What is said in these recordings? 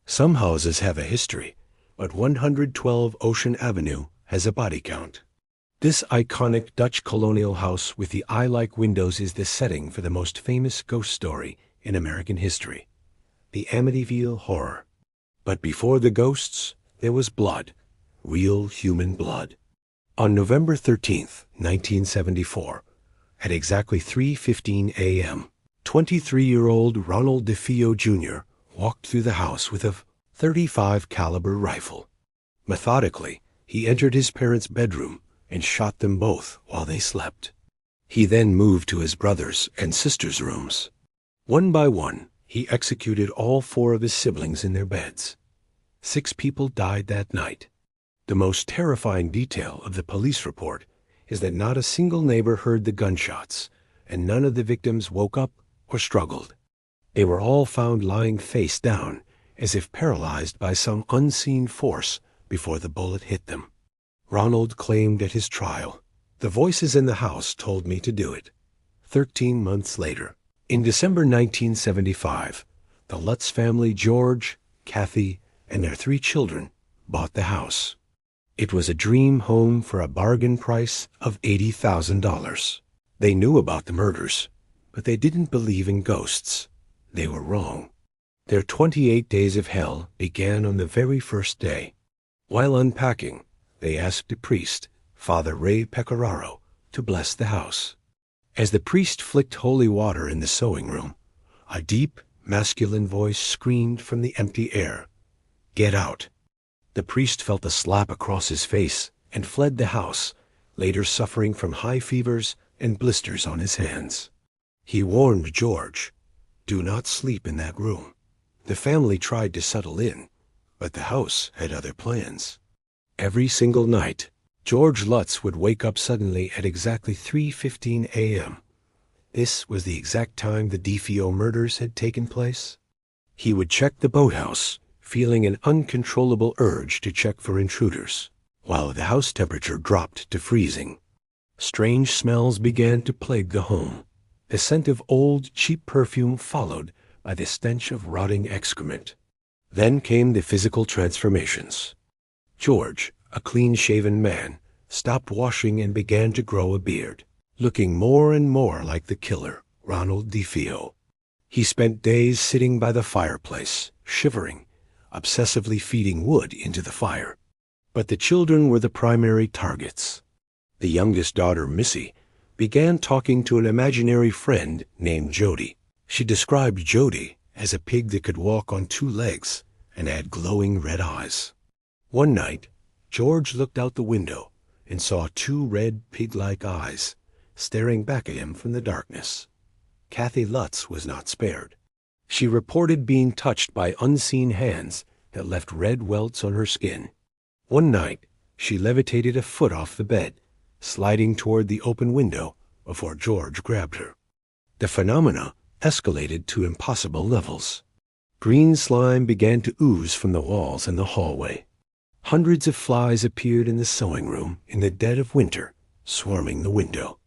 Some houses have a history, but 112 Ocean Avenue has a body count. This iconic Dutch colonial house with the eye-like windows is the setting for the most famous ghost story in American history, the Amityville Horror. But before the ghosts, there was blood, real human blood. On November 13th, 1974, at exactly 3:15 a.m., 23-year-old Ronald DeFeo Jr. walked through the house with a .35 caliber rifle. Methodically, he entered his parents' bedroom and shot them both while they slept. He then moved to his brothers' and sisters' rooms. One by one, he executed all 4 of his siblings in their beds. 6 people died that night. The most terrifying detail of the police report is that not a single neighbor heard the gunshots, and none of the victims woke up or struggled. They were all found lying face down, as if paralyzed by some unseen force before the bullet hit them. Ronald claimed at his trial, "The voices in the house told me to do it." 13 months later, in December 1975, the Lutz family, George, Kathy, and their 3 children, bought the house. It was a dream home for a bargain price of $80,000. They knew about the murders, but they didn't believe in ghosts. They were wrong. Their 28 days of hell began on the very first day. While unpacking, they asked a priest, Father Ray Pecoraro, to bless the house. As the priest flicked holy water in the sewing room, a deep, masculine voice screamed from the empty air, "Get out." The priest felt a slap across his face and fled the house, later suffering from high fevers and blisters on his hands. He warned George, "Do not sleep in that room." The family tried to settle in, but the house had other plans. Every single night, George Lutz would wake up suddenly at exactly 3:15 a.m. This was the exact time the DeFeo murders had taken place. He would check the boathouse, feeling an uncontrollable urge to check for intruders, while the house temperature dropped to freezing. Strange smells began to plague the home. The scent of old, cheap perfume followed by the stench of rotting excrement. Then came the physical transformations. George, a clean-shaven man, stopped washing and began to grow a beard, looking more and more like the killer, Ronald DeFeo. He spent days sitting by the fireplace, shivering, obsessively feeding wood into the fire. But the children were the primary targets. The youngest daughter, Missy, began talking to an imaginary friend named Jodie. She described Jodie as a pig that could walk on 2 legs and had glowing red eyes. One night, George looked out the window and saw 2 red pig-like eyes staring back at him from the darkness. Kathy Lutz was not spared. She reported being touched by unseen hands that left red welts on her skin. One night, she levitated a foot off the bed, sliding toward the open window before George grabbed her. The phenomena escalated to impossible levels. Green slime began to ooze from the walls in the hallway. Hundreds of flies appeared in the sewing room in the dead of winter, swarming the window.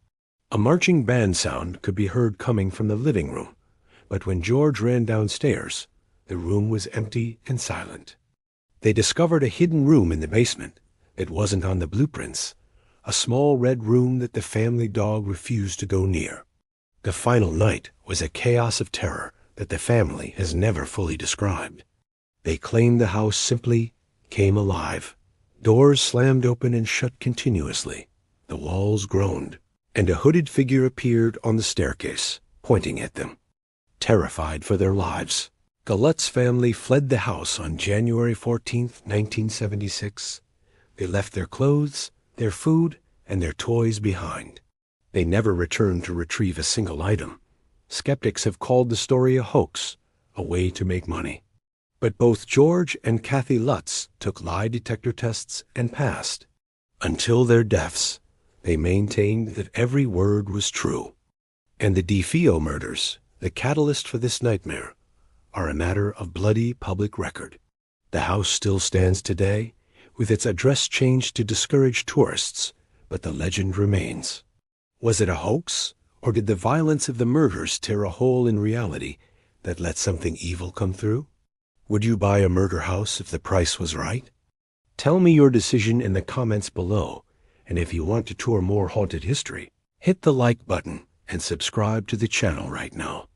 A marching band sound could be heard coming from the living room, but when George ran downstairs, the room was empty and silent. They discovered a hidden room in the basement that wasn't on the blueprints, a small red room that the family dog refused to go near. The final night was a chaos of terror that the family has never fully described. They claimed the house simply came alive. Doors slammed open and shut continuously. The walls groaned, and a hooded figure appeared on the staircase, pointing at them. Terrified for their lives, the Lutz family fled the house on January 14, 1976. They left their clothes, their food, and their toys behind. They never returned to retrieve a single item. Skeptics have called the story a hoax, a way to make money. But both George and Kathy Lutz took lie detector tests and passed. Until their deaths, they maintained that every word was true. And the DeFeo murders, the catalyst for this nightmare, are a matter of bloody public record. The house still stands today, with its address changed to discourage tourists, but the legend remains. Was it a hoax, or did the violence of the murders tear a hole in reality that let something evil come through? Would you buy a murder house if the price was right? Tell me your decision in the comments below, and if you want to tour more haunted history, hit the like button and subscribe to the channel right now.